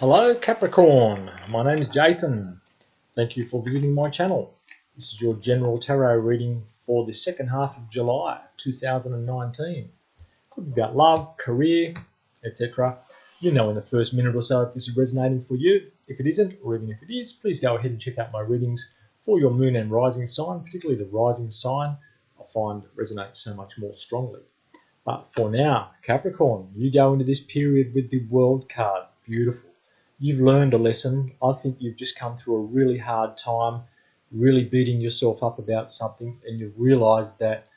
Hello Capricorn, my name is Jason. Thank you for visiting my channel. This is your general tarot reading for the second half of July 2019. Could be about love, career, etc. You'll know in the first minute or so if this is resonating for you. If it isn't, or even if it is, please go ahead and check out my readings for your moon and rising sign, particularly the rising sign. I find resonates so much more strongly. But for now, Capricorn, you go into this period with the World card. Beautiful. You've learned a lesson. I think you've just come through a really hard time, really beating yourself up about something, and you've realized that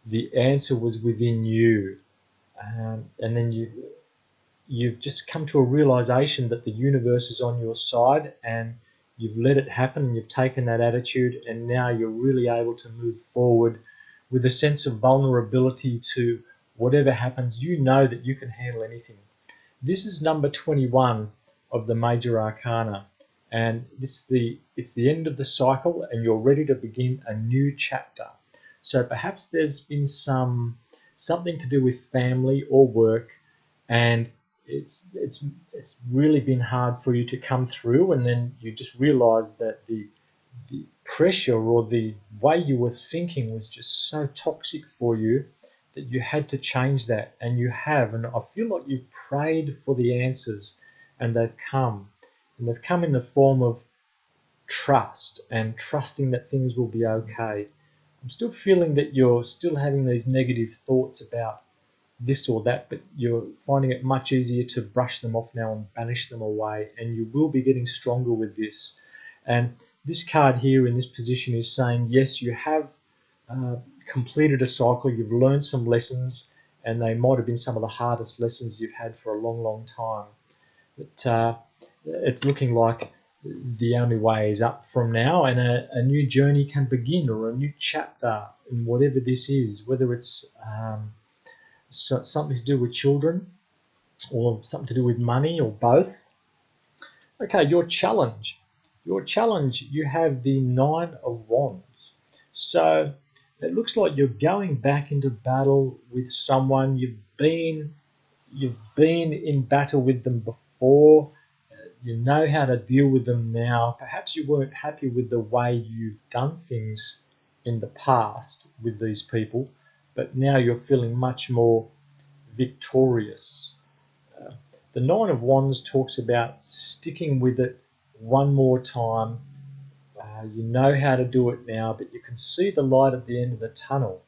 the answer was within you. And then you've just come to a realization that the universe is on your side, and you've let it happen, and you've taken that attitude, and now you're really able to move forward with a sense of vulnerability to whatever happens. You know that you can handle anything. This is number 21 of the major arcana, and it's the end of the cycle, and you're ready to begin a new chapter. So perhaps there's been something to do with family or work, and it's really been hard for you to come through, and then you just realize that the pressure or the way you were thinking was just so toxic for you that you had to change that, and you have. And I feel like you've prayed for the answers, and they've come. And they've come in the form of trust, and trusting that things will be okay. I'm still feeling that you're still having these negative thoughts about this or that, but you're finding it much easier to brush them off now and banish them away, and you will be getting stronger with this. And this card here in this position is saying, yes, you have completed a cycle, you've learned some lessons, and they might have been some of the hardest lessons you've had for a long, long time. But it's looking like the only way is up from now, and a new journey can begin, or a new chapter in whatever this is, whether it's something to do with children or something to do with money, or both. Okay, your challenge, you have the 9 of Wands. So it looks like you're going back into battle with someone. You've been in battle with them before. You know how to deal with them now. Perhaps you weren't happy with the way you've done things in the past with these people, but now you're feeling much more victorious. The 9 of Wands talks about sticking with it one more time. You know how to do it now, but you can see the light at the end of the tunnel.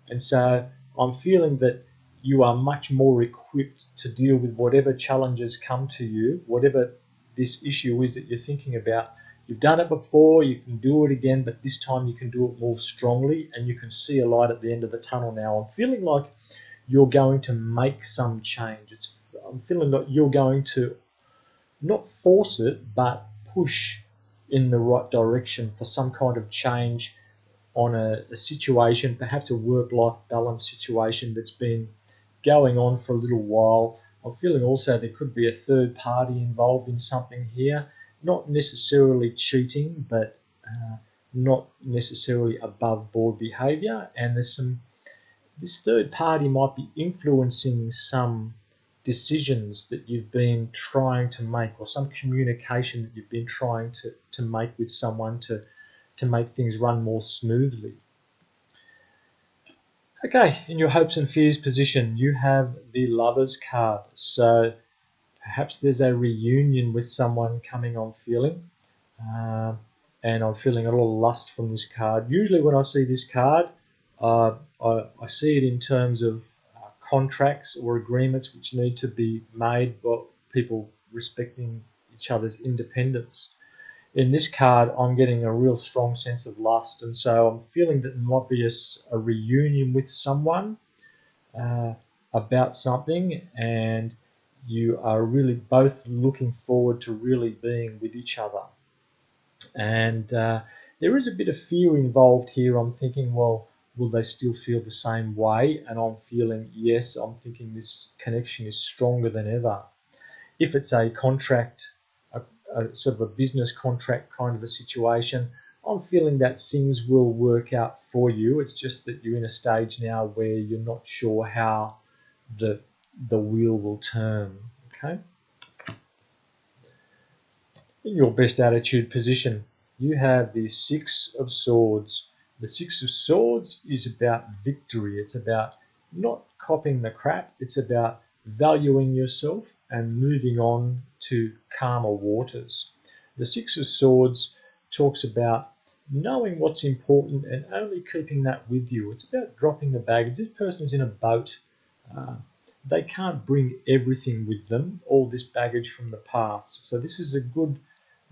And so I'm feeling that you are much more equipped to deal with whatever challenges come to you, whatever this issue is that you're thinking about. You've done it before, you can do it again, but this time you can do it more strongly, and you can see a light at the end of the tunnel now. I'm feeling like you're going to make some change. I'm feeling like you're going to not force it, but push in the right direction for some kind of change on a situation, perhaps a work-life balance situation that's been going on for a little while. I'm feeling also there could be a third party involved in something here, not necessarily cheating, but not necessarily above board behavior. And this third party might be influencing some decisions that you've been trying to make, or some communication that you've been trying to make with someone to make things run more smoothly. Okay, in your hopes and fears position, you have the Lovers card. So perhaps there's a reunion with someone coming, I'm feeling. And I'm feeling a little lust from this card. Usually when I see this card, I see it in terms of contracts or agreements which need to be made by people respecting each other's independence. In this card, I'm getting a real strong sense of lust, and so I'm feeling that there might be a reunion with someone about something, and you are really both looking forward to really being with each other. And there is a bit of fear involved here. I'm thinking, well, will they still feel the same way? And I'm feeling, yes, I'm thinking this connection is stronger than ever. If it's a contract, a sort of a business contract kind of a situation, I'm feeling that things will work out for you. It's just that you're in a stage now where you're not sure how the wheel will turn. Okay. In your best attitude position, you have the Six of Swords. The Six of Swords is about victory. It's about not copying the crap. It's about valuing yourself and moving on to calmer waters. The Six of Swords talks about knowing what's important and only keeping that with you. It's about dropping the baggage. This person's in a boat. Uh, they can't bring everything with them, all this baggage from the past. So this is a good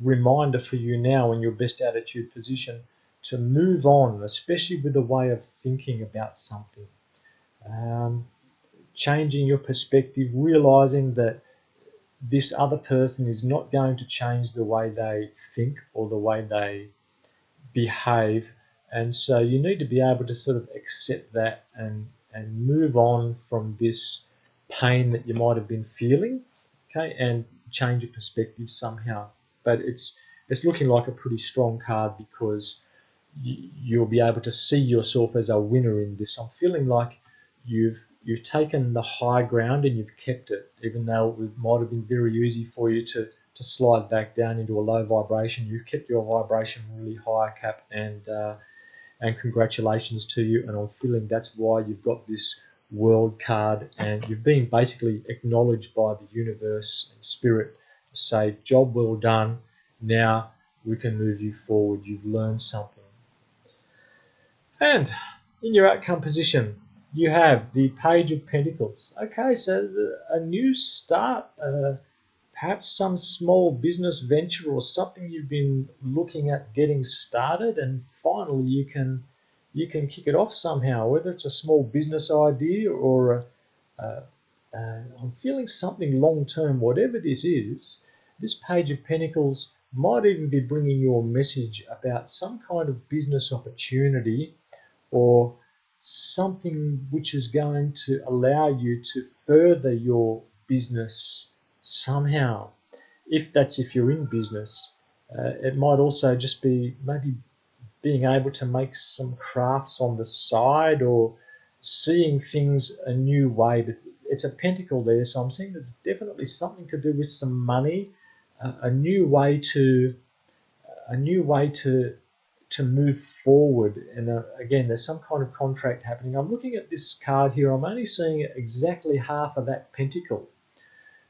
reminder for you now in your best attitude position to move on, especially with a way of thinking about something. Changing your perspective, realizing that this other person is not going to change the way they think or the way they behave. And so you need to be able to sort of accept that and move on from this pain that you might have been feeling, okay, and change your perspective somehow. But it's looking like a pretty strong card because you'll be able to see yourself as a winner in this. I'm feeling like you've taken the high ground and you've kept it, even though it might have been very easy for you to slide back down into a low vibration. You've kept your vibration really high, Cap, and congratulations to you. And I'm feeling that's why you've got this World card, and you've been basically acknowledged by the universe and spirit to say, job well done, now we can move you forward, you've learned something. And in your outcome position, you have the Page of Pentacles. Okay, so there's a new start, perhaps some small business venture or something you've been looking at getting started, and finally you can kick it off somehow, whether it's a small business idea or I'm feeling something long term. Whatever this is, this Page of Pentacles might even be bringing you a message about some kind of business opportunity or something which is going to allow you to further your business somehow. If you're in business, it might also just be maybe being able to make some crafts on the side or seeing things a new way. But it's a pentacle there, so I'm seeing there's definitely something to do with some money, a new way to move forward. And again, there's some kind of contract happening. I'm looking at this card here. I'm only seeing exactly half of that pentacle,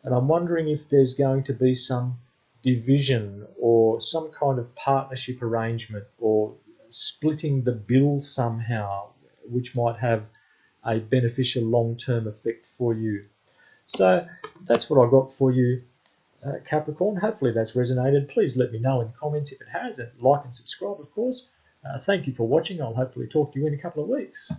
and I'm wondering if there's going to be some division or some kind of partnership arrangement or splitting the bill somehow, which might have a beneficial long-term effect for you. So that's what I got for you, Capricorn. Hopefully that's resonated. Please let me know in the comments if it has, and like and subscribe, of course. Thank you for watching. I'll hopefully talk to you in a couple of weeks.